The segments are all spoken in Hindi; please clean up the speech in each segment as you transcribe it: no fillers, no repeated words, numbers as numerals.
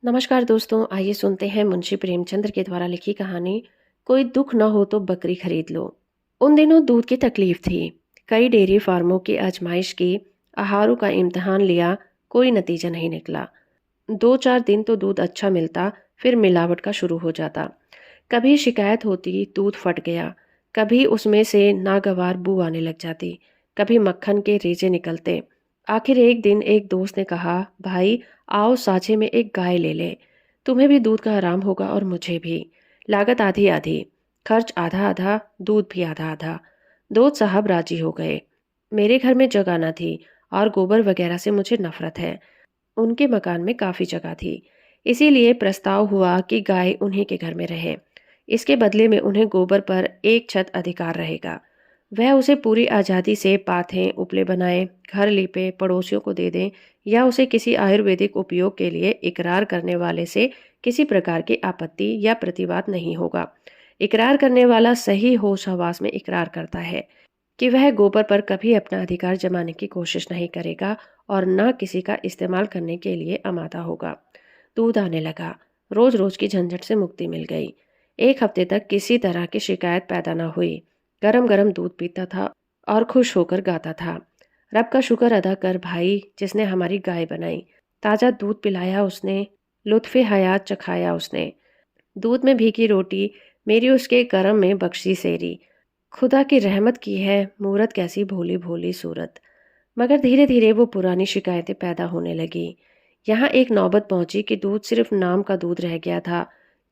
नमस्कार दोस्तों, आइए सुनते हैं मुंशी प्रेमचंद्र के द्वारा लिखी कहानी कोई दुख न हो तो बकरी खरीद लो। उन दिनों दूध की तकलीफ थी। कई डेयरी फार्मों की आजमाइश की, आहारों का इम्तिहान लिया, कोई नतीजा नहीं निकला। 2-4 दिन तो दूध अच्छा मिलता, फिर मिलावट का शुरू हो जाता। कभी शिकायत होती दूध फट गया, कभी उसमें से नागवार बू आने लग जाती, कभी मक्खन के रेजे निकलते। आखिर एक दिन एक दोस्त ने कहा, भाई आओ साझे में एक गाय ले ले, तुम्हें भी दूध का आराम होगा और मुझे भी। लागत आधी आधी, खर्च आधा आधा, दूध भी आधा आधा। दोस्त साहब राजी हो गए। मेरे घर में जगह न थी और गोबर वगैरह से मुझे नफरत है। उनके मकान में काफी जगह थी, इसीलिए प्रस्ताव हुआ कि गाय उन्हीं के घर में रहे। इसके बदले में उन्हें गोबर पर एक छत अधिकार रहेगा। वह उसे पूरी आज़ादी से पाथें उपले बनाए, घर लीपे, पड़ोसियों को दे दें, या उसे किसी आयुर्वेदिक उपयोग के लिए इकरार करने वाले से किसी प्रकार की आपत्ति या प्रतिवाद नहीं होगा। इकरार करने वाला सही होश हवास में इकरार करता है कि वह गोबर पर कभी अपना अधिकार जमाने की कोशिश नहीं करेगा और न किसी का इस्तेमाल करने के लिए आमादा होगा। दूध आने लगा, रोज रोज की झंझट से मुक्ति मिल गई। एक हफ्ते तक किसी तरह की शिकायत पैदा न हुई। गरम गरम दूध पीता था और खुश होकर गाता था, रब का शुक्र अदा कर भाई जिसने हमारी गाय बनाई। ताज़ा दूध पिलाया उसने, लुत्फ़े हयात चखाया उसने। दूध में भीगी रोटी, मेरी उसके करम में बख्शी सेरी। खुदा की रहमत की है, मूरत कैसी भोली भोली सूरत। मगर धीरे धीरे वो पुरानी शिकायतें पैदा होने लगी। यहाँ एक नौबत पहुंची कि दूध सिर्फ नाम का दूध रह गया था।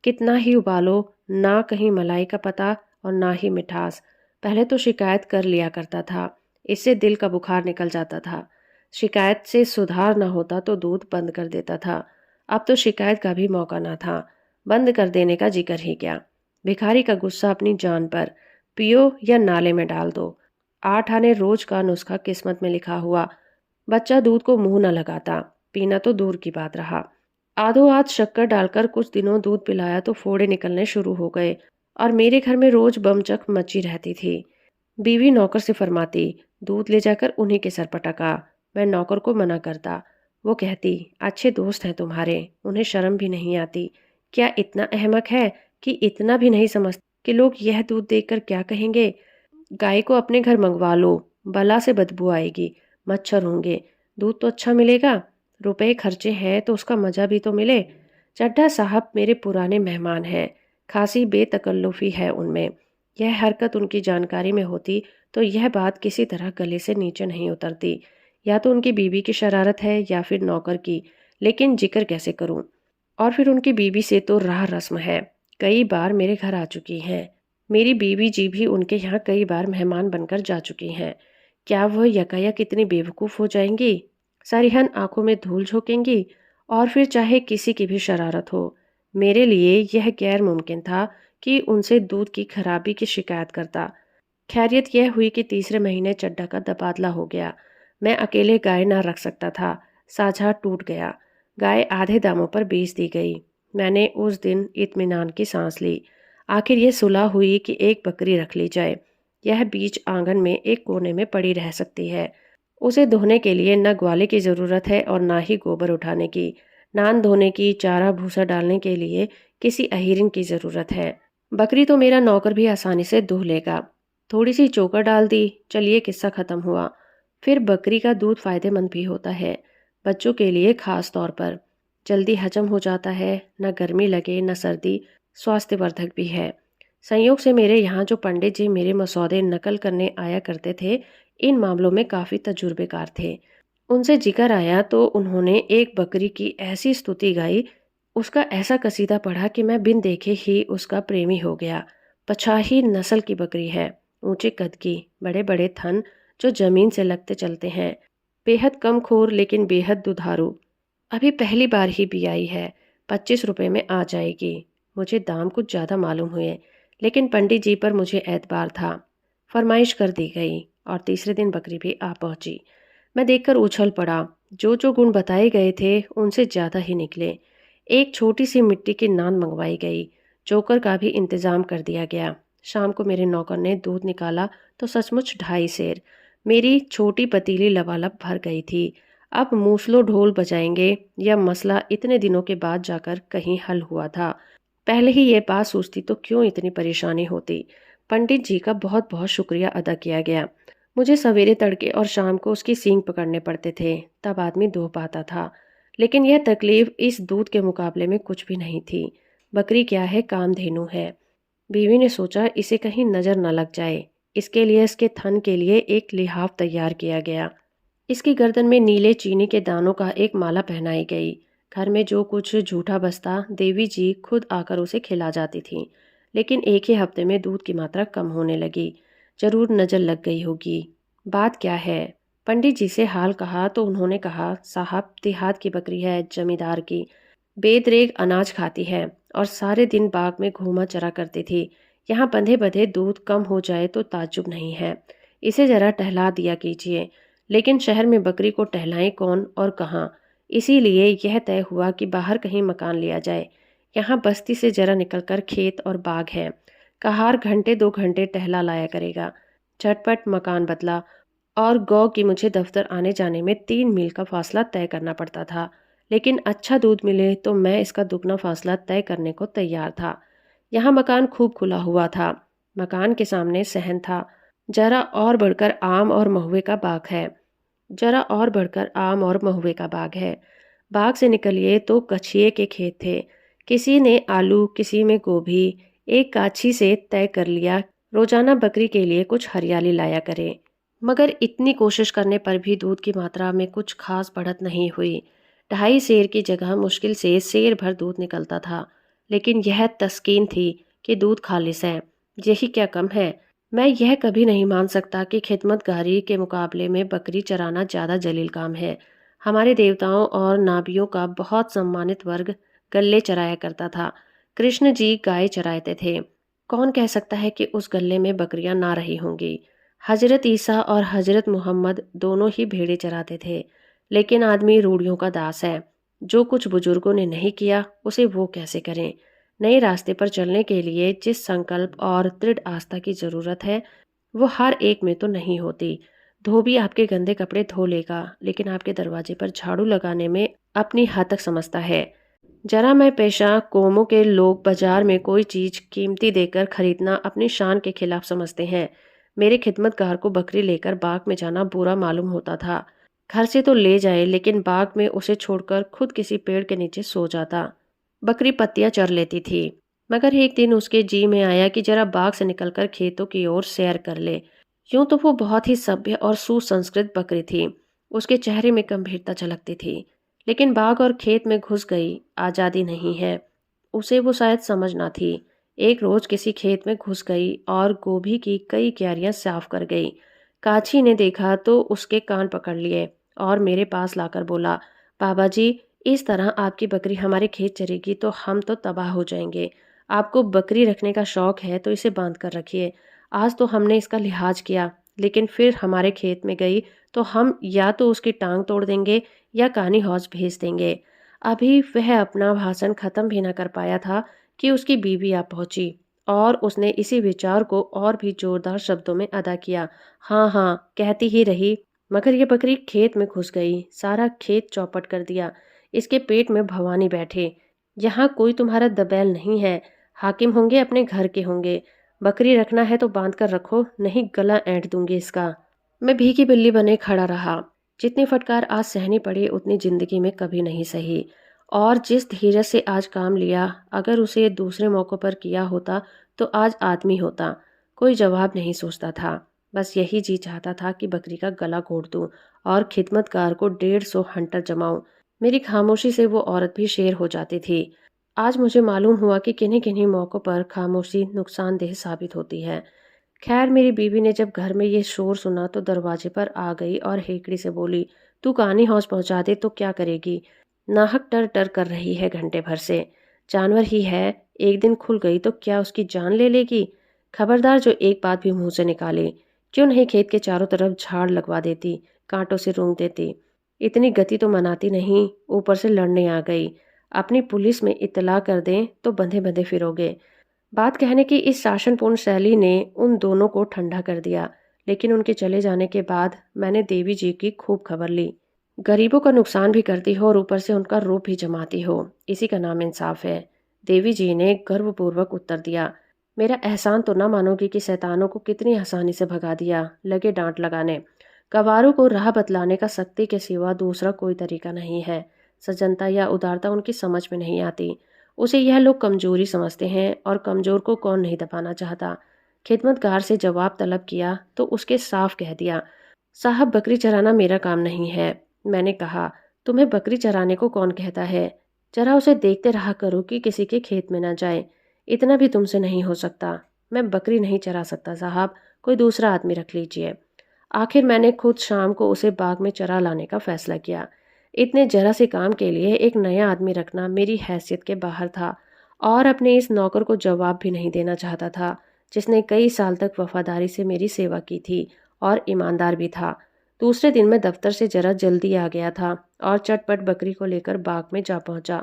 कितना ही उबालो, ना कहीं मलाई का पता और ना ही मिठास। पहले तो शिकायत कर लिया करता था, इससे दिल का बुखार निकल जाता था। शिकायत से सुधार ना होता तो दूध बंद कर देता था। अब तो शिकायत का भी मौका ना था, बंद कर देने का जिक्र ही क्या। भिखारी का गुस्सा अपनी जान पर, पियो या नाले में डाल दो। 8 आने रोज का नुस्खा किस्मत में लिखा हुआ। बच्चा दूध को मुंह न लगाता, पीना तो दूर की बात रहा। आधो आध शक्कर डालकर कुछ दिनों दूध पिलाया तो फोड़े निकलने शुरू हो गए और मेरे घर में रोज बमचक मची रहती थी। बीवी नौकर से फरमाती, दूध ले जाकर उन्हीं के सर पटका। मैं नौकर को मना करता। वो कहती, अच्छे दोस्त हैं तुम्हारे, उन्हें शर्म भी नहीं आती। क्या इतना अहमक है कि इतना भी नहीं समझते कि लोग यह दूध देखकर क्या कहेंगे। गाय को अपने घर मंगवा लो, बला से बदबू आएगी, मच्छर होंगे। दूध तो अच्छा मिलेगा, रुपए खर्चे हैं तो उसका मजा भी तो मिले। चड्ढा साहब मेरे पुराने मेहमान हैं, खासी बेतकल्लुफी है उनमें। यह हरकत उनकी जानकारी में होती तो यह बात किसी तरह गले से नीचे नहीं उतरती। या तो उनकी बीवी की शरारत है या फिर नौकर की, लेकिन जिक्र कैसे करूं। और फिर उनकी बीवी से तो राह रस्म है, कई बार मेरे घर आ चुकी हैं। मेरी बीवी जी भी उनके यहाँ कई बार मेहमान बनकर जा चुकी हैं। क्या वह यकायक इतनी बेवकूफ़ हो जाएंगी, सरीहन आंखों में धूल झोंकेंगी। और फिर चाहे किसी की भी शरारत हो, मेरे लिए यह गैर मुमकिन था कि उनसे दूध की खराबी की शिकायत करता। खैरियत यह हुई कि तीसरे महीने चड्ढा का तबादला हो गया। मैं अकेले गाय ना रख सकता था, साझा टूट गया। गाय आधे दामों पर बेच दी गई। मैंने उस दिन इत्मीनान की सांस ली। आखिर ये सुलह हुई कि एक बकरी रख ली जाए। यह बीच आंगन में एक कोने में पड़ी रह सकती है। उसे धोने के लिए न ग्वाले की ज़रूरत है और ना ही गोबर उठाने की। नान धोने की, चारा भूसा डालने के लिए किसी अहिरिन की ज़रूरत है। बकरी तो मेरा नौकर भी आसानी से दूह लेगा। थोड़ी सी चोकर डाल दी, चलिए किस्सा ख़त्म हुआ। फिर बकरी का दूध फ़ायदेमंद भी होता है, बच्चों के लिए ख़ास तौर पर। जल्दी हजम हो जाता है, न गर्मी लगे न सर्दी, स्वास्थ्यवर्धक भी है। संयोग से मेरे यहाँ जो पंडित जी मेरे मसौदे नकल करने आया करते थे, इन मामलों में काफ़ी तजुर्बेकार थे। उनसे जिक्र आया तो उन्होंने एक बकरी की ऐसी स्तुति गाई, उसका ऐसा कसीदा पढ़ा कि मैं बिन देखे ही उसका प्रेमी हो गया। पछाही नस्ल की बकरी है, ऊंचे कद की, बड़े बड़े थन जो जमीन से लगते चलते हैं। बेहद कम खोर लेकिन बेहद दुधारू। अभी पहली बार ही बियाई है, 25 रुपए में आ जाएगी। मुझे दाम कुछ ज़्यादा मालूम हुए, लेकिन पंडित जी पर मुझे एतबार था। फरमाइश कर दी गई और तीसरे दिन बकरी भी आ पहुंची। मैं देखकर उछल पड़ा। जो गुण बताए गए थे उनसे ज़्यादा ही निकले। एक छोटी सी मिट्टी की नान मंगवाई गई। चोकर का भी इंतज़ाम कर दिया गया। शाम को मेरे नौकर ने दूध निकाला तो सचमुच 2.5 सेर। मेरी छोटी पतीली लबालब भर गई थी। अब मूसलो ढोल बजाएंगे। यह मसला इतने दिनों के बाद जाकर कहीं हल हुआ था। पहले ही ये बात सोचती तो क्यों इतनी परेशानी होती। पंडित जी का बहुत बहुत शुक्रिया अदा किया गया। मुझे सवेरे तड़के और शाम को उसकी सींग पकड़ने पड़ते थे, तब आदमी दो पाता था। लेकिन यह तकलीफ इस दूध के मुकाबले में कुछ भी नहीं थी। बकरी क्या है, कामधेनु है। बीवी ने सोचा इसे कहीं नजर न लग जाए। इसके लिए इसके थन के लिए एक लिहाफ तैयार किया गया। इसकी गर्दन में नीले चीनी के दानों का एक माला पहनाई गई। घर में जो कुछ झूठा बसता देवी जी खुद आकर उसे खिला जाती थीं। लेकिन एक ही हफ्ते में दूध की मात्रा कम होने लगी। जरूर नजर लग गई होगी। बात क्या है? पंडित जी से हाल कहा तो उन्होंने कहा, साहब देहात की बकरी है, जमींदार की। बेदरेग अनाज खाती है और सारे दिन बाग में घूमा चरा करती थी। यहाँ बंधे बंधे दूध कम हो जाए तो ताज्जुब नहीं है। इसे जरा टहला दिया कीजिए। लेकिन शहर में बकरी को टहलाएं कौन और कहाँ। इसीलिए यह तय हुआ कि बाहर कहीं मकान लिया जाए। यहाँ बस्ती से जरा निकलकर खेत और बाग है। कहार घंटे 2 घंटे टहला लाया करेगा। झटपट मकान बदला। और गौ की मुझे दफ्तर आने जाने में 3 मील का फासला तय करना पड़ता था। लेकिन अच्छा दूध मिले तो मैं इसका दुगना फासला तय करने को तैयार था। यहाँ मकान खूब खुला हुआ था। मकान के सामने सहन था। जरा और बढ़कर आम और महुए का बाग है। जरा और बढ़कर आम और महुए का बाग है। बाग से निकलिए तो कछिए के खेत थे। किसी ने आलू, किसी में गोभी। एक काछी से तय कर लिया रोजाना बकरी के लिए कुछ हरियाली लाया करे। मगर इतनी कोशिश करने पर भी दूध की मात्रा में कुछ खास बढ़त नहीं हुई। 2.5 सेर की जगह मुश्किल से सेर भर दूध निकलता था। लेकिन यह तस्कीन थी कि दूध खालिस है। यही क्या कम है। मैं यह कभी नहीं मान सकता कि खिदमतगारी के मुकाबले में बकरी चराना ज़्यादा जलील काम है। हमारे देवताओं और नाबियों का बहुत सम्मानित वर्ग गल्ले चराया करता था। कृष्ण जी गाय चराते थे। कौन कह सकता है कि उस गल्ले में बकरियां ना रही होंगी। हजरत ईसा और हजरत मोहम्मद दोनों ही भेड़े चराते थे। लेकिन आदमी रूढ़ियों का दास है। जो कुछ बुजुर्गों ने नहीं किया उसे वो कैसे करें। नए रास्ते पर चलने के लिए जिस संकल्प और दृढ़ आस्था की जरूरत है वो हर एक में तो नहीं होती। धोबी आपके गंदे कपड़े धो लेगा, लेकिन आपके दरवाजे पर झाड़ू लगाने में अपनी हद तक समझता है। जरा मैं पेशा कौमों के लोग बाजार में कोई चीज कीमती देकर खरीदना अपनी शान के खिलाफ समझते हैं। मेरे खिदमतगार को बकरी लेकर बाग में जाना बुरा मालूम होता था। घर से तो ले जाए, लेकिन बाग में उसे छोड़कर खुद किसी पेड़ के नीचे सो जाता। बकरी पत्तियां चर लेती थी। मगर एक दिन उसके जी में आया कि जरा बाग से निकलकर खेतों की ओर सैर कर ले। यूं तो वो बहुत ही सभ्य और सुसंस्कृत बकरी थी। उसके चेहरे में गंभीरता झलकती थी। लेकिन बाग और खेत में घुस गई आज़ादी नहीं है। उसे वो शायद समझ ना थी। एक रोज किसी खेत में घुस गई और गोभी की कई क्यारियां साफ कर गई। काछी ने देखा तो उसके कान पकड़ लिए और मेरे पास लाकर बोला, बाबा जी, इस तरह आपकी बकरी हमारे खेत चरेगी तो हम तो तबाह हो जाएंगे। आपको बकरी रखने का शौक है तो इसे बांध कर रखिए। आज तो हमने इसका लिहाज किया, लेकिन फिर हमारे खेत में गई तो हम या तो उसकी टांग तोड़ देंगे या कानी हौज भेज देंगे। अभी वह अपना भाषण खत्म भी न कर पाया था कि उसकी बीवी आ पहुंची और उसने इसी विचार को और भी जोरदार शब्दों में अदा किया। हाँ हाँ कहती ही रही, मगर ये बकरी खेत में घुस गई, सारा खेत चौपट कर दिया। इसके पेट में भवानी बैठे। यहाँ कोई तुम्हारा दबैल नहीं है। हाकिम होंगे अपने घर के होंगे। बकरी रखना है तो बांध कर रखो, नहीं गला ऐंठ दूंगी इसका। मैं भीगी बिल्ली बने खड़ा रहा। जितनी फटकार आज सहनी पड़ी उतनी जिंदगी में कभी नहीं सही। और जिस धीरज से आज काम लिया, अगर उसे दूसरे मौक़ों पर किया होता तो आज आदमी होता। कोई जवाब नहीं सोचता था। बस यही जी चाहता था कि बकरी का गला घोट दूं और खिदमतगार को 150 हंटर जमाऊं। मेरी खामोशी से वो औरत भी शेर हो जाती थी। आज मुझे मालूम हुआ कि किन्हीं किन्हीं मौक़ों पर खामोशी नुकसानदेह साबित होती है। खैर मेरी बीवी ने जब घर में ये शोर सुना तो दरवाजे पर आ गई और हेकड़ी से बोली, तू कहानी हौस पहुंचा दे तो क्या करेगी। नाहक डर डर कर रही है घंटे भर से। जानवर ही है, एक दिन खुल गई तो क्या उसकी जान ले लेगी। खबरदार जो एक बात भी मुंह से निकाले। क्यों नहीं खेत के चारों तरफ झाड़ लगवा देती, कांटों से रूंग देती। इतनी गति तो मनाती नहीं, ऊपर से लड़ने आ गई। अपनी पुलिस में इत्तला कर दें तो बंधे बंधे फिरोगे। बात कहने की इस शासनपूर्ण शैली ने उन दोनों को ठंडा कर दिया। लेकिन उनके चले जाने के बाद मैंने देवी जी की खूब खबर ली। गरीबों का नुकसान भी करती हो और ऊपर से उनका रूप भी जमाती हो। इसी का नाम इंसाफ है। देवी जी ने गर्वपूर्वक उत्तर दिया। मेरा एहसान तो ना मानोगी कि शैतानों को कितनी आसानी से भगा दिया। लगे डांट लगाने। गवारों को राह बतलाने का सख्ती के सिवा दूसरा कोई तरीका नहीं है। सज्जनता या उदारता उनकी समझ में नहीं आती। उसे यह लोग कमजोरी समझते हैं और कमजोर को कौन नहीं दबाना चाहता। खिदमतगार से जवाब तलब किया तो उसके साफ कह दिया, साहब बकरी चराना मेरा काम नहीं है। मैंने कहा, तुम्हें बकरी चराने को कौन कहता है? जरा उसे देखते रहा करो कि किसी के खेत में न जाए। इतना भी तुमसे नहीं हो सकता। मैं बकरी नहीं चरा सकता साहब, कोई दूसरा आदमी रख लीजिए। आखिर मैंने खुद शाम को उसे बाग में चरा लाने का फैसला किया। इतने जरा से काम के लिए एक नया आदमी रखना मेरी हैसियत के बाहर था और अपने इस नौकर को जवाब भी नहीं देना चाहता था, जिसने कई साल तक वफादारी से मेरी सेवा की थी और ईमानदार भी था। दूसरे दिन मैं दफ्तर से जरा जल्दी आ गया था और चटपट बकरी को लेकर बाग में जा पहुंचा।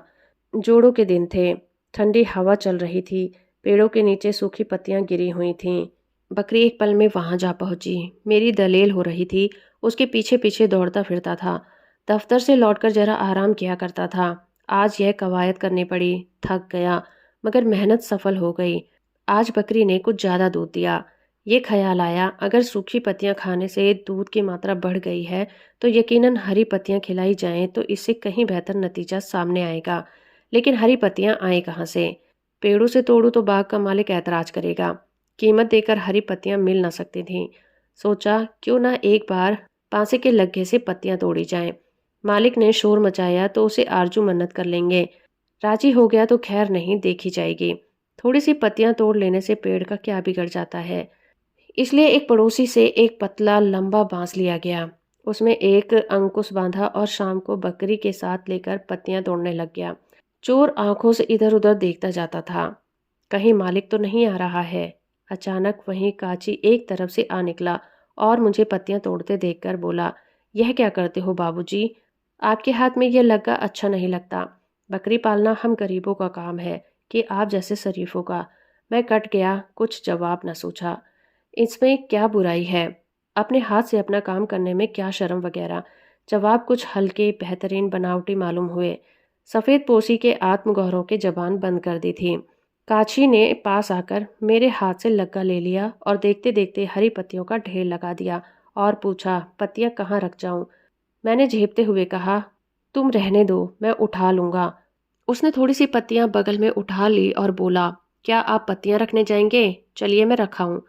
जोड़ों के दिन थे। ठंडी हवा चल रही थी। पेड़ों के नीचे सूखी पत्तियां गिरी हुई थीं। बकरी एक पल में वहां जा पहुंची। मेरी दलेल हो रही थी। उसके पीछे पीछे दौड़ता फिरता था। दफ्तर से लौटकर जरा आराम किया करता था। आज यह कवायद करनी पड़ी। थक गया, मगर मेहनत सफल हो गई। आज बकरी ने कुछ ज्यादा दूध दिया। ये ख्याल आया, अगर सूखी पत्तियां खाने से दूध की मात्रा बढ़ गई है तो यकीनन हरी पत्तियां खिलाई जाएं तो इससे कहीं बेहतर नतीजा सामने आएगा। लेकिन हरी पत्तियां आए कहाँ से? पेड़ों से तोड़ूं तो बाग का मालिक ऐतराज करेगा। कीमत देकर हरी पत्तियां मिल न सकती थीं। सोचा, क्यों ना एक बार पासे के लग्गे से पत्तियां तोड़ी जाएं। मालिक ने शोर मचाया तो उसे आरजू मन्नत कर लेंगे। राजी हो गया तो खैर नहीं, देखी जाएगी। थोड़ी सी पत्तियां तोड़ लेने से पेड़ का क्या बिगड़ जाता है। इसलिए एक पड़ोसी से एक पतला लंबा बांस लिया गया। उसमें एक अंकुश बांधा और शाम को बकरी के साथ लेकर पत्तियां तोड़ने लग गया। चोर आंखों से इधर उधर देखता जाता था, कहीं मालिक तो नहीं आ रहा है। अचानक वहीं काची एक तरफ से आ निकला और मुझे पत्तियां तोड़ते देखकर बोला, यह क्या करते हो बाबूजी? आपके हाथ में यह लग्गा अच्छा नहीं लगता। बकरी पालना हम गरीबों का काम है कि आप जैसे शरीफों का। मैं कट गया, कुछ जवाब न सोचा। इसमें क्या बुराई है? अपने हाथ से अपना काम करने में क्या शर्म वगैरह? जवाब कुछ हल्के, बेहतरीन, बनावटी मालूम हुए। सफ़ेद पोशी के आत्मगौरव के जबान बंद कर दी थी। काची ने पास आकर मेरे हाथ से लग्गा ले लिया और देखते देखते हरी पत्तियों का ढेर लगा दिया और पूछा, पत्तियां कहाँ रख जाऊं? मैंने झेपते हुए कहा, तुम रहने दो, मैं उठा लूंगा। उसने थोड़ी सी पत्तियां बगल में उठा ली और बोला, क्या आप पत्तियां रखने जाएंगे? चलिए मैं रखाऊं।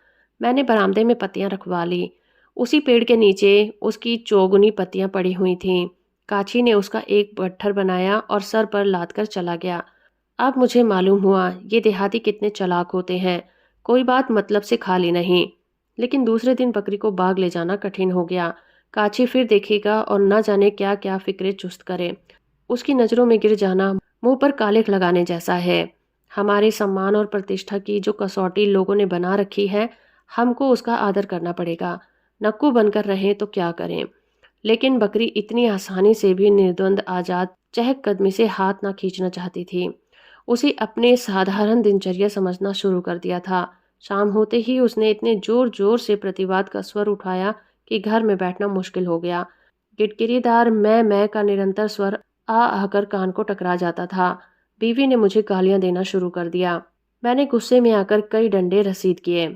मैंने बरामदे में पत्तियां रखवा ली। उसी पेड़ के नीचे उसकी चौगुनी पत्तियां पड़ी हुई थीं। काची ने उसका एक गट्ठर बनाया और सर पर लाद कर चला गया। अब मुझे मालूम हुआ ये देहाती कितने चालाक होते हैं। कोई बात मतलब से खाली नहीं। लेकिन दूसरे दिन बकरी को बाग ले जाना कठिन हो गया। काची फिर देखेगा और न जाने क्या क्या फिक्रे चुस्त करे। उसकी नज़रों में गिर जाना मुंह पर कालिख लगाने जैसा है। हमारे सम्मान और प्रतिष्ठा की जो कसौटी लोगों ने बना रखी है, हमको उसका आदर करना पड़ेगा। नक्कू बनकर रहें तो क्या करें। लेकिन बकरी इतनी आसानी से भी निर्द्वंद आजाद चहकदमी से हाथ ना खींचना चाहती थी। उसे अपने साधारण दिनचर्या समझना शुरू कर दिया था। शाम होते ही उसने इतने जोर जोर से प्रतिवाद का स्वर उठाया कि घर में बैठना मुश्किल हो गया। गिड़गिड़ीदार मैं का निरंतर स्वर आ आकर कान को टकरा जाता था। बीवी ने मुझे गालियां देना शुरू कर दिया। मैंने गुस्से में आकर कई डंडे रसीद किए,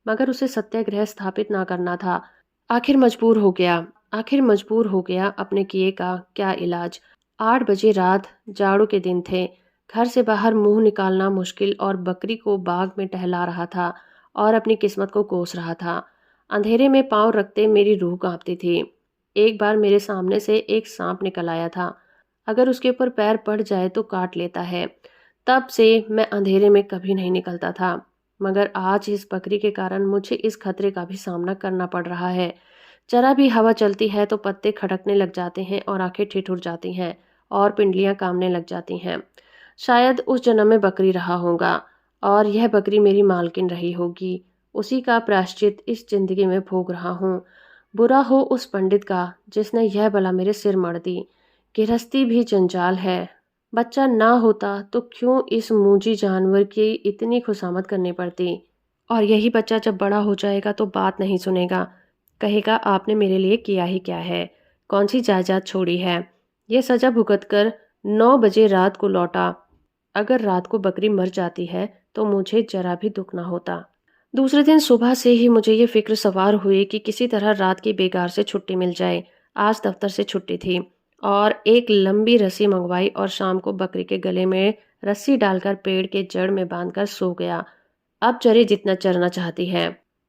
मगर उसे सत्याग्रह स्थापित ना करना था। आखिर मजबूर हो गया। अपने किए का क्या इलाज। 8 बजे रात, जाड़ों के दिन थे। घर से बाहर मुंह निकालना मुश्किल और बकरी को बाग में टहला रहा था और अपनी किस्मत को कोस रहा था। अंधेरे में पांव रखते मेरी रूह कांपती थी। एक बार मेरे सामने से एक सांप निकल आया था। अगर उसके ऊपर पैर पड़ जाए तो काट लेता है। तब से मैं अंधेरे में कभी नहीं निकलता था। मगर आज इस बकरी के कारण मुझे इस खतरे का भी सामना करना पड़ रहा है। जरा भी हवा चलती है तो पत्ते खड़कने लग जाते हैं और आंखें ठिठुर जाती हैं और पिंडलियां कामने लग जाती हैं। शायद उस जन्म में बकरी रहा होगा और यह बकरी मेरी मालकिन रही होगी। उसी का प्रायश्चित इस जिंदगी में भोग रहा हूँ। बुरा हो उस पंडित का जिसने यह बला मेरे सिर मढ़ दी। गृहस्थी भी जंजाल है। बच्चा ना होता तो क्यों इस मूजी जानवर की इतनी खुशामद करनी पड़ती। और यही बच्चा जब बड़ा हो जाएगा तो बात नहीं सुनेगा, कहेगा आपने मेरे लिए किया ही क्या है। कौन सी जायदाद छोड़ी है। यह सजा भुगत कर 9 बजे रात को लौटा। अगर रात को बकरी मर जाती है तो मुझे जरा भी दुख ना होता। दूसरे दिन सुबह से ही मुझे ये फिक्र सवार हुई कि किसी तरह रात की बेगार से छुट्टी मिल जाए। आज दफ्तर से छुट्टी थी और एक लंबी रस्सी मंगवाई और शाम को बकरी के गले में रस्सी डालकर पेड़ के जड़ में बांधकर सो गया। अब चरे जितना चरना चाहती है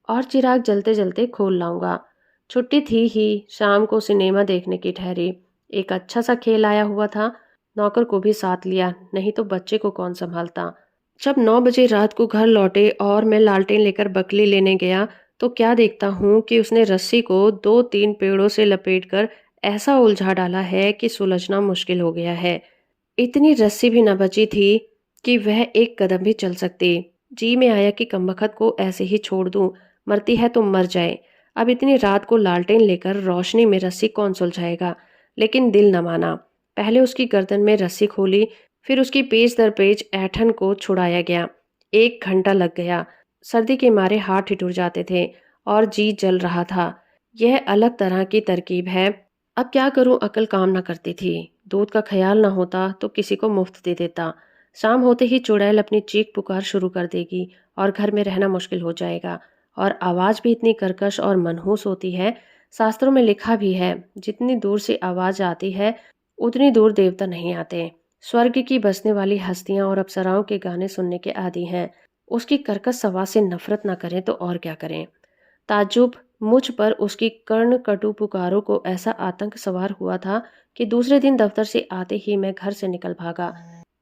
और चिराग जलते जलते खोल लाऊंगा। छुट्टी थी ही, शाम को सिनेमा देखने की ठहरी। एक अच्छा सा खेल आया हुआ था। नौकर को भी साथ लिया, नहीं तो बच्चे को कौन संभालता। जब 9 बजे रात को घर लौटे और मैं लालटेन लेकर बकली लेने गया तो क्या देखता हूँ कि उसने रस्सी को 2-3 पेड़ों से लपेटकर ऐसा उलझा डाला है कि सुलझना मुश्किल हो गया है। इतनी रस्सी भी न बची थी कि वह एक कदम भी चल सकती। जी में आया कि कमबख्त को ऐसे ही छोड़ दूं, मरती है तो मर जाए। अब इतनी रात को लालटेन लेकर रोशनी में रस्सी कौन सुलझाएगा। लेकिन दिल न माना। पहले उसकी गर्दन में रस्सी खोली, फिर उसकी पेच दर पेच ऐठन को छुड़ाया गया। 1 घंटा लग गया। सर्दी के मारे हाथ ठिठुर जाते थे और जी जल रहा था। यह अलग तरह की तरकीब है। अब क्या करूं, अकल काम न करती थी। दूध का ख्याल न होता तो किसी को मुफ्त दे देता। शाम होते ही चुड़ैल अपनी चीख पुकार शुरू कर देगी और घर में रहना मुश्किल हो जाएगा। और आवाज़ भी इतनी कर्कश और मनहूस होती है। शास्त्रों में लिखा भी है, जितनी दूर से आवाज़ आती है उतनी दूर देवता नहीं आते। स्वर्ग की बसने वाली हस्तियां और अप्सराओं के गाने सुनने के आदी हैं। उसकी कर्कश आवाज़ से नफरत न करें तो और क्या करें। ताज्जुब मुझ पर उसकी कर्ण कटु पुकारों को ऐसा आतंक सवार हुआ था कि दूसरे दिन दफ्तर से आते ही मैं घर से निकल भागा।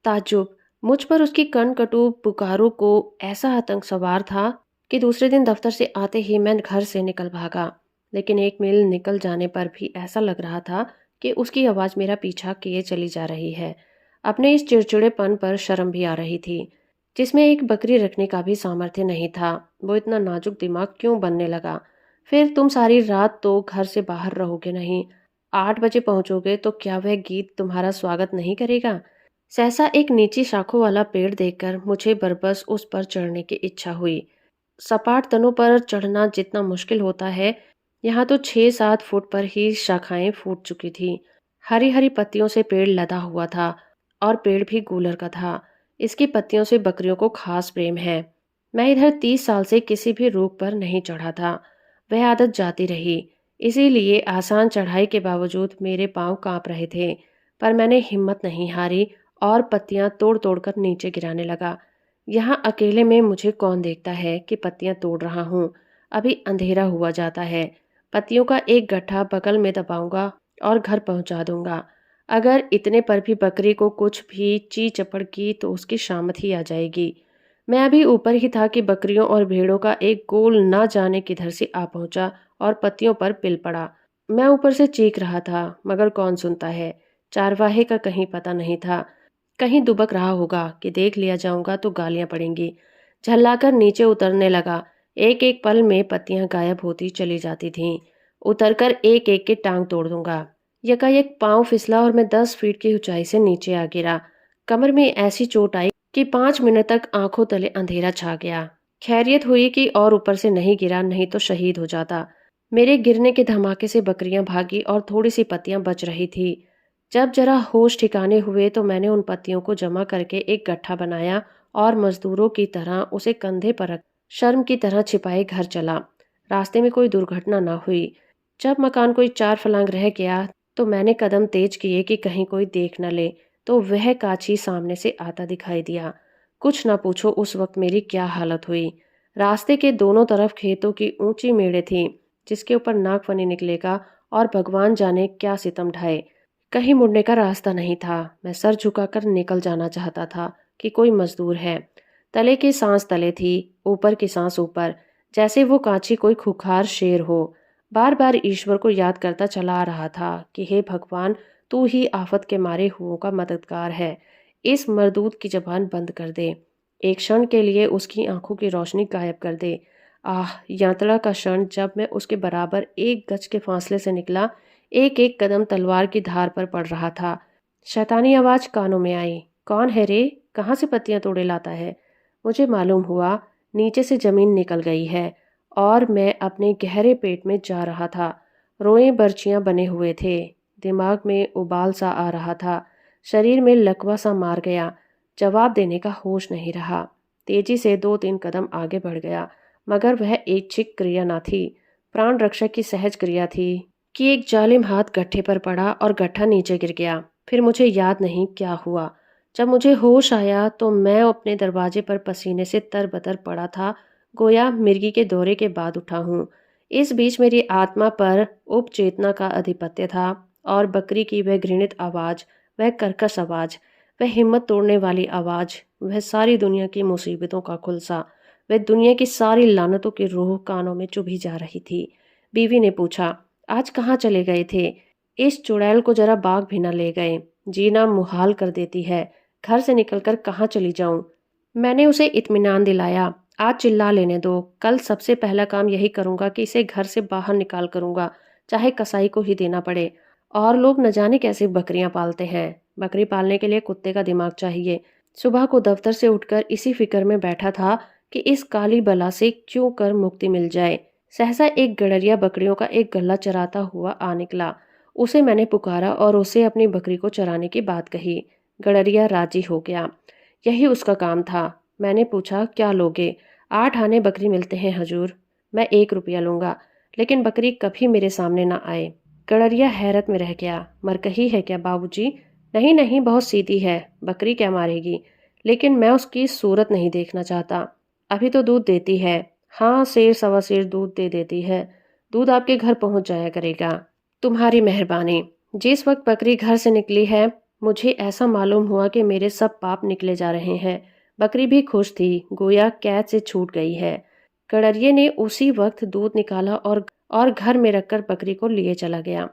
ताज्जुब मुझ पर उसकी कर्ण कटु पुकारों को ऐसा आतंक सवार था कि दूसरे दिन दफ्तर से आते ही मैं घर से निकल भागा। लेकिन 1 मील निकल जाने पर भी ऐसा लग रहा था कि उसकी आवाज़ मेरा पीछा किए चली जा रही है। अपने इस चिड़चिड़ेपन पर शर्म भी आ रही थी, जिसमें एक बकरी रखने का भी सामर्थ्य नहीं था। वो इतना नाजुक दिमाग क्यों बनने लगा। फिर तुम सारी रात तो घर से बाहर रहोगे नहीं। 8 बजे पहुंचोगे तो क्या वह गीत तुम्हारा स्वागत नहीं करेगा। सहसा एक नीची शाखों वाला पेड़ देखकर मुझे बरबस उस पर चढ़ने की इच्छा हुई। सपाट तनों पर चढ़ना जितना मुश्किल होता है, यहाँ तो 6-7 फुट पर ही शाखाएं फूट चुकी थी। हरी हरी पत्तियों से पेड़ लदा हुआ था और पेड़ भी गूलर का था। इसकी पत्तियों से बकरियों को खास प्रेम है। मैं इधर 30 साल से किसी भी रूख पर नहीं चढ़ा था। वह आदत जाती रही। इसीलिए आसान चढ़ाई के बावजूद मेरे पांव कांप रहे थे। पर मैंने हिम्मत नहीं हारी और पत्तियां तोड़ तोड़ कर नीचे गिराने लगा। यहाँ अकेले में मुझे कौन देखता है कि पत्तियां तोड़ रहा हूँ। अभी अंधेरा हुआ जाता है। पत्तियों का एक गट्ठा बगल में दबाऊंगा और घर पहुंचा दूंगा। अगर इतने पर भी बकरी को कुछ भी ची चपड़ की तो उसकी शामत ही आ जाएगी। मैं अभी ऊपर ही था कि बकरियों और भेड़ों का एक गोल ना जाने किधर से आ पहुंचा और पत्तियों पर पिल पड़ा। मैं ऊपर से चीख रहा था, मगर कौन सुनता है। चारवाहे का कहीं पता नहीं था। कहीं दुबक रहा होगा कि देख लिया जाऊंगा तो गालियां पड़ेंगी। झल्लाकर नीचे उतरने लगा। एक एक पल में पत्तियां गायब होती चली जाती थीं। उतरकर एक एक के टांग तोड़ दूंगा। यकायक पांव फिसला और मैं 10 फीट की ऊंचाई से नीचे आ गिरा। कमर में ऐसी चोट आई कि 5 मिनट तक आंखों तले अंधेरा छा गया। खैरियत हुई कि और ऊपर से नहीं गिरा, नहीं तो शहीद हो जाता। मेरे गिरने के धमाके से बकरियां भागी और थोड़ी सी पत्तियां बच रही थी। जब जरा होश ठिकाने हुए तो मैंने उन पत्तियों को जमा करके एक गट्ठा बनाया और मजदूरों की तरह उसे कंधे पर रख शर्म की तरह छिपाए घर चला। रास्ते में कोई दुर्घटना न हुई। जब मकान कोई 4 फलांग रह गया तो मैंने कदम तेज किए कि कहीं कोई देख न ले, तो वह काछी सामने से आता दिखाई दिया। कुछ न पूछो उस वक्त मेरी क्या हालत हुई। रास्ते के दोनों तरफ खेतों की ऊंची मेड़े थीं, जिसके ऊपर नागफनी निकलेगा और भगवान जाने क्या सितम ढाए। कहीं मुड़ने का रास्ता नहीं था। मैं सर झुकाकर निकल जाना चाहता था कि कोई मजदूर है। तले की सांस तले थी, ऊपर की सांस ऊपर, जैसे वो कांची कोई खुखार शेर हो। बार बार ईश्वर को याद करता चला आ रहा था कि हे भगवान, तू ही आफत के मारे हुओं का मददगार है। इस मरदूत की जबान बंद कर दे। एक क्षण के लिए उसकी आंखों की रोशनी गायब कर दे। आह, यात्रा का क्षण जब मैं उसके बराबर 1 गज के फासले से निकला। एक एक कदम तलवार की धार पर पड़ रहा था। शैतानी आवाज कानों में आई। कौन है रे? कहाँ से पत्तियां तोड़े लाता है? मुझे मालूम हुआ नीचे से जमीन निकल गई है और मैं अपने गहरे पेट में जा रहा था। रोए बर्चियां बने हुए थे। दिमाग में उबाल सा आ रहा था। शरीर में लकवा सा मार गया। जवाब देने का होश नहीं रहा। तेजी से 2-3 कदम आगे बढ़ गया, मगर वह ऐच्छिक क्रिया न थी, प्राण रक्षक की सहज क्रिया थी कि एक जालिम हाथ गट्ठे पर पड़ा और गट्ठा नीचे गिर गया। फिर मुझे याद नहीं क्या हुआ। जब मुझे होश आया तो मैं अपने दरवाजे पर पसीने से तरबतर पड़ा था, गोया मिर्गी के दौरे के बाद उठा हूँ। इस बीच मेरी आत्मा पर उपचेतना का आधिपत्य था, और बकरी की वह घृणित आवाज़, वह कर्कश आवाज़, वह हिम्मत तोड़ने वाली आवाज़, वह सारी दुनिया की मुसीबतों का खुलसा, वह दुनिया की सारी लानतों की रूह कानों में चुभी जा रही थी। बीवी ने पूछा, आज कहाँ चले गए थे? इस चुड़ैल को जरा बाग भी न ले गए। जीना मुहाल कर देती है। घर से निकलकर कहाँ चली जाऊं? मैंने उसे इत्मीनान दिलाया। आज चिल्ला लेने दो। कल सबसे पहला काम यही करूंगा कि इसे घर से बाहर निकाल करूंगा, चाहे कसाई को ही देना पड़े। और लोग न जाने कैसे बकरियां पालते हैं। बकरी पालने के लिए कुत्ते का दिमाग चाहिए। सुबह को दफ्तर से उठकर इसी फिक्र में बैठा था कि इस काली बला से क्यों कर मुक्ति मिल जाए। सहसा एक गडरिया बकरियों का एक गल्ला चराता हुआ आ निकला। उसे मैंने पुकारा और उसे अपनी बकरी को चराने की बात कही। गडरिया राजी हो गया। यही उसका काम था। मैंने पूछा, क्या लोगे? 8 आने बकरी मिलते हैं हजूर। मैं 1 रुपया लूंगा, लेकिन बकरी कभी मेरे सामने ना आए। गडरिया हैरत में रह गया। मरकही है क्या बाबूजी? नहीं नहीं, बहुत सीधी है। बकरी क्या मारेगी? लेकिन मैं उसकी सूरत नहीं देखना चाहता। अभी तो दूध देती है। हाँ, सेर सवा सेर दूध दे देती है। दूध आपके घर पहुंच जाया करेगा। तुम्हारी मेहरबानी। जिस वक्त बकरी घर से निकली है, मुझे ऐसा मालूम हुआ कि मेरे सब पाप निकले जा रहे हैं। बकरी भी खुश थी, गोया कैद से छूट गई है। कड़रिये ने उसी वक्त दूध निकाला और घर में रखकर बकरी को लिए चला गया।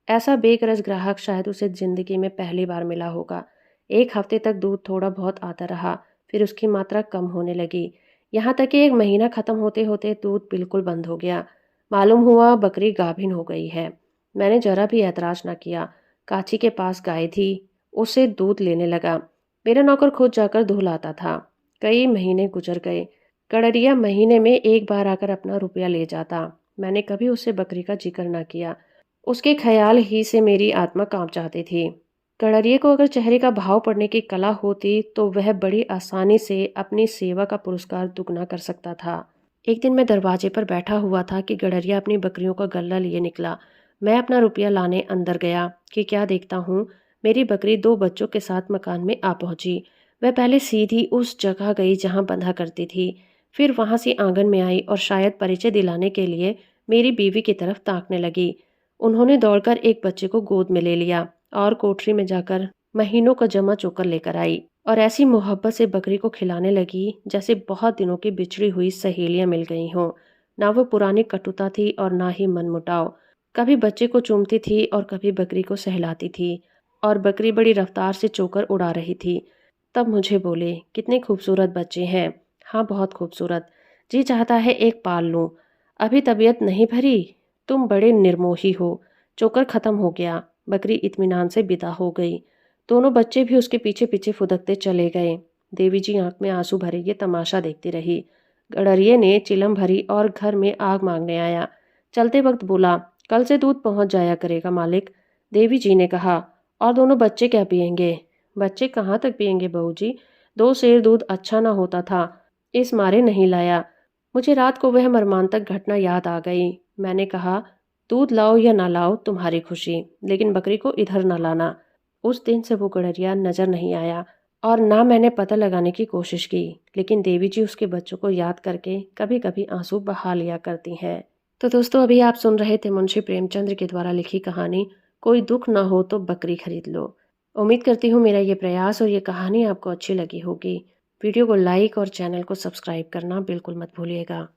ऐसा बेगरज ग्राहक शायद उसे जिंदगी में पहली बार मिला होगा। 1 हफ्ते तक दूध थोड़ा बहुत आता रहा, फिर उसकी मात्रा कम होने लगी। यहाँ तक कि 1 महीना खत्म होते होते दूध बिल्कुल बंद हो गया। मालूम हुआ बकरी गाभिन हो गई है। मैंने जरा भी ऐतराज न किया। काची के पास गाय थी, उससे दूध लेने लगा। मेरा नौकर खुद जाकर दूध लाता था। कई महीने गुजर गए। कड़रिया महीने में 1 बार आकर अपना रुपया ले जाता। मैंने कभी उससे बकरी का जिक्र न किया। उसके ख्याल ही से मेरी आत्मा कांप जाती थी। कड़रिये को अगर चेहरे का भाव पढ़ने की कला होती तो वह बड़ी आसानी से अपनी सेवा का पुरस्कार दुगना कर सकता था। एक दिन मैं दरवाजे पर बैठा हुआ था कि गडरिया अपनी बकरियों का गल्ला लिए निकला। मैं अपना रुपया लाने अंदर गया कि क्या देखता हूँ, मेरी बकरी 2 बच्चों के साथ मकान में आ पहुंची। वह पहले सीधी उस जगह गई जहां बंधा करती थी, फिर वहां से आंगन में आई और शायद परिचय दिलाने के लिए मेरी बीवी की तरफ ताकने लगी। उन्होंने दौड़कर एक बच्चे को गोद में ले लिया और कोठरी में जाकर महीनों का जमा चोकर लेकर आई और ऐसी मोहब्बत से बकरी को खिलाने लगी जैसे बहुत दिनों की बिछड़ी हुई सहेलियां मिल गई हों। ना वो पुरानी कटुता थी और ना ही मनमुटाव। कभी बच्चे को चूमती थी और कभी बकरी को सहलाती थी, और बकरी बड़ी रफ्तार से चोकर उड़ा रही थी। तब मुझे बोले, कितने खूबसूरत बच्चे हैं। हाँ, बहुत खूबसूरत। जी चाहता है एक पाल लूं। अभी तबीयत नहीं भरी? तुम बड़े निर्मोही हो। चोकर खत्म हो गया। बकरी इत्मीनान से विदा हो गई। दोनों बच्चे भी उसके पीछे पीछे फुदकते चले गए। देवी जी आंख में आंसू भरे ये तमाशा देखती रही। गडरिये ने चिलम भरी और घर में आग मांगने आया। चलते वक्त बोला, कल से दूध पहुंच जाया करेगा मालिक। देवी जी ने कहा, और दोनों बच्चे क्या पियेंगे? बच्चे कहाँ तक पियेंगे बहू जी? 2 सेर दूध अच्छा ना होता था, इस मारे नहीं लाया। मुझे रात को वह मर्मांतक घटना याद आ गई। मैंने कहा, दूध लाओ या ना लाओ तुम्हारी खुशी, लेकिन बकरी को इधर ना लाना। उस दिन से वो गडरिया नजर नहीं आया और ना मैंने पता लगाने की कोशिश की, लेकिन देवी जी उसके बच्चों को याद करके कभी कभी आंसू बहा लिया करती हैं। तो दोस्तों, अभी आप सुन रहे थे मुंशी प्रेमचंद्र के द्वारा लिखी कहानी कोई दुख ना हो तो बकरी खरीद लो। उम्मीद करती हूँ मेरा ये प्रयास और ये कहानी आपको अच्छी लगी होगी। वीडियो को लाइक और चैनल को सब्सक्राइब करना बिल्कुल मत भूलिएगा।